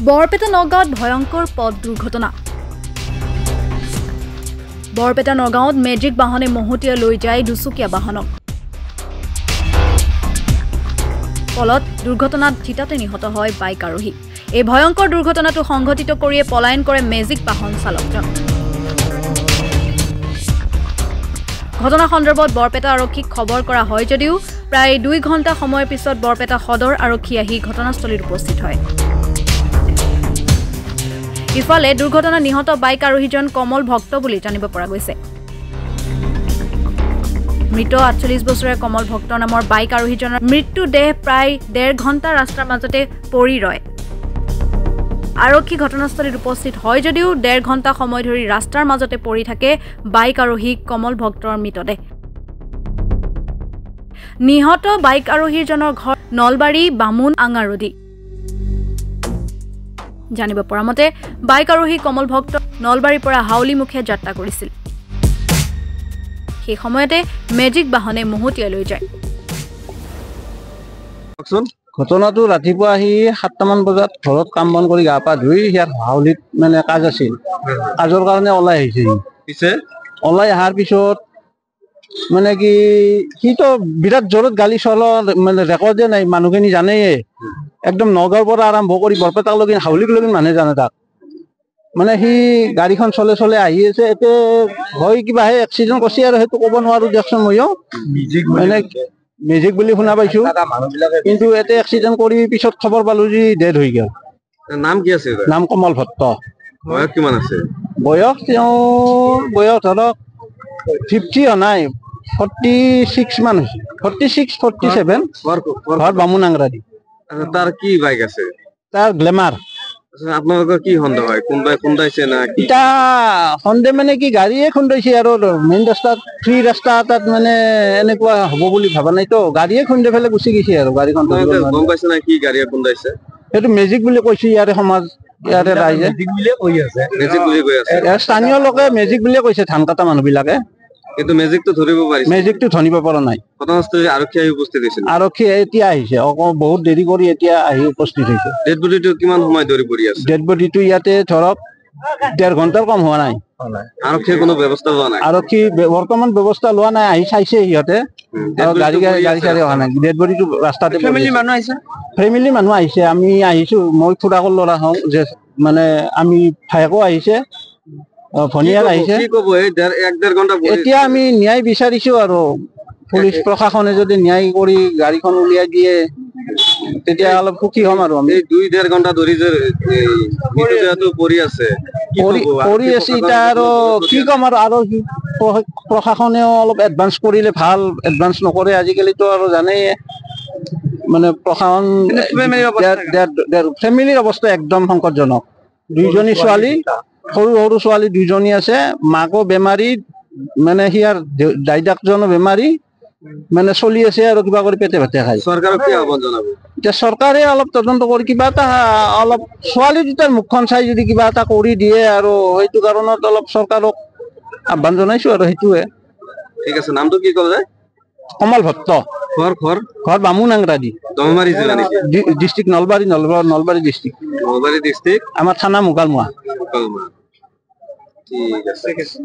বৰপেটা নগাঁৱত ভয়ংকৰ পথ দুৰ্ঘটনা। বৰপেটা নগাঁৱত মেজিক বাহনে মহতিয়াই লৈ যায় দুচকীয়া বাহনক। ফলত দুৰ্ঘটনাত থিতাতে নিহত হয় বাইক আৰোহী। এই ভয়ংকৰ দুৰ্ঘটনাটো সংঘটিত কৰিয়ে পলায়ন কৰে মেজিক বাহন চালকজন। ঘটনা সন্দৰ্ভত বৰপেটা আৰক্ষীক খবৰ কৰা হয় যদিও প্ৰায় 2 ঘণ্টা সময়ৰ পিছত বৰপেটা সদৰ আৰক্ষী আহি ঘটনাস্থলীত উপস্থিত হয়। ইফালে দুৰ্ঘটনা নিহত বাইক আৰোহীজন কমল ভক্ত বুলি জানিব পৰা গৈছে। মৃত 48 বছৰীয়া কমল ভক্ত নামৰ বাইক আৰোহীজনৰ মৃত্যুদেহ প্ৰায় 1.5 ঘণ্টা ৰাস্তাৰ মাজতে পৰি ৰয়। আৰক্ষী ঘটনাস্থলীত উপস্থিত হয় যদিও 1.5 ঘণ্টা সময় ধৰি ৰাস্তাৰ মাজতে পৰি থাকে বাইক আৰোহী কমল ভক্তৰ মৃতদেহ। নিহত বাইক আৰোহীজনৰ ঘৰ নলবাৰী বামুণ আঙাৰদী। জানিব পৰা মতে বাইক আৰোহী কমল ভক্ত নলবাৰীৰ পৰা হাউলিমুখে যাত্ৰা কৰিছিল। সেই সময়তে মেজিক বাহনে মহতিয়াই লৈ যায়। ঘটনাটো ৰাতিপুৱা আহি 7টামান বজাত ঘৰত কাম বন কৰি গা পা ধুই ইয়াত হাউলিত মানে কাজ আছিল, কাজৰ কাৰণে ওলাই আহিছিল। পিছে ওলাই অহাৰ পিছত মানে কি সিটো বিৰাট জোৰত গাড়ী চলোৱা মানে ৰেকৰ্ডে নাই, মানুহখিনি জানেই। একদম নগাঁৱৰ পৰা আৰম্ভ কৰি বৰপেটালৈকে হাউলিকলৈকে মানুহে জানে তাক। মানে সি গাড়ীখন চলে আহি আছে, এতিয়া হয় কিবা সেই এক্সিডেণ্ট কৰিছে আৰু সেইটো ক'ব নোৱাৰো দিয়কচোন। ময়ো মানে মেজিক বুলি শুনা পাইছো, কিন্তু এতে এক্সিডেণ্ট কৰি পিছত খবৰ পালো যে ডেড হৈ গ'ল। নাম কি আছে? নাম কমল ভট্ট। বয়স কিমান আছে? বয়স ধৰক 50 নাই, 46 মান হৈছে, 46 47। ঘৰ বামুণ আংৰাদি। তাৰ কি বাইক আছে? তাৰ গ্লেমাৰ। আপোনালোকৰ কি সন্দেহ হয়, কোনবাই খুন্দাইছে না কি? এটা সন্দেহ মানে কি গাড়ীয়ে খুন্দাইছে আৰু মেইন ৰাস্তাত ফ্ৰী ৰাস্তা তাত মানে এনেকুৱা হ'ব বুলি ভাবা নাইতো, গাড়ীয়ে খুন্দাই পেলাই গুচি গৈছে আৰু গাড়ীখন। গম পাইছে না কি গাড়ীয়ে খুন্দাইছে? সেইটো মেজিক বুলি কৈছে ইয়াৰে সমাজ, ইয়াৰে ৰাইজে মেজিক বুলিয়ে কৈ আছে। স্থানীয় লোকে মেজিক বুলিয়ে কৈছে, ধান কটা মানুহ বিলাকে। কিন্তু মেজিকটো ধৰিব পাৰিছে? মেজিকটো ধৰিব পৰা নাই। ঘটনাস্থলীত আৰক্ষী আহি উপস্থিত হৈছিল? আৰক্ষী এতিয়া আহিছে, বহুত দেৰি কৰি এতিয়া আহি উপস্থিত হৈছে। ডেড বডিটো কিমান সময় ধৰি পৰি আছে? ডেড বডিটো ইয়াতে ধৰক 1.5 ঘণ্টাৰ কম হোৱা নাই। আৰক্ষীয়ে কোনো ব্যৱস্থা লোৱা নাই? আৰক্ষী বৰ্তমান ব্যৱস্থা লোৱা নাই, আহি চাইছে সিহঁতে, গাড়ী চাড়ী অহা নাই। ডেড বডিটো ৰাস্তাতে। ফেমিলি মানুহ আহিছে, আমি আহিছো, মই খুৰাকৰ ল'ৰা হওঁ যে, মানে আমি ভায়েকো আহিছে, ভনীয়াক আহিছে। এতিয়া আমি ন্যায় বিচাৰিছো আৰু পুলিচ প্ৰশাসনে যদি ন্যায় কৰি গাড়ীখন উলিয়াই দিয়ে তেতিয়া অলপ সুখী হ'ম আৰু আমি। 2.5 ঘণ্টা ধৰি যে পৰি আছে এতিয়া আৰু কি ক'ম আৰু প্ৰশাসনেও অলপ এডভান্স কৰিলে ভাল, এডভান্স নকৰে আজিকালিতো আৰু জানেই। মানে প্ৰশাসন ফেমিলিৰ অৱস্থা একদম সংকটজনক। 2জনী ছোৱালী, সৰু ছোৱালী 2জনী আছে, মাকো বেমাৰী, মানে সিয়াৰ দাইদাকজনো বেমাৰী, মানে চলি আছে আৰু কিবা কৰি পেটে ভাতে খায়। চৰকাৰক কি আহ্বান জনাব? এতিয়া চৰকাৰে অলপ তদন্ত কৰি কিবা এটা অলপ ছোৱালী দুটাৰ মুখখন চাই যদি কিবা এটা কৰি দিয়ে, আৰু সেইটো কাৰণত অলপ চৰকাৰক আহ্বান জনাইছো আৰু সেইটোৱে। ঠিক আছে, নামটো কি ক'লে? কমল ভট্ট। ঘৰ বামুণ আংৰাদি, দমমাৰী জিলা নেকি? District Nalbari district. Nalbari district, আমাৰ থানা মুকালমুৱা। ঠিক আছে।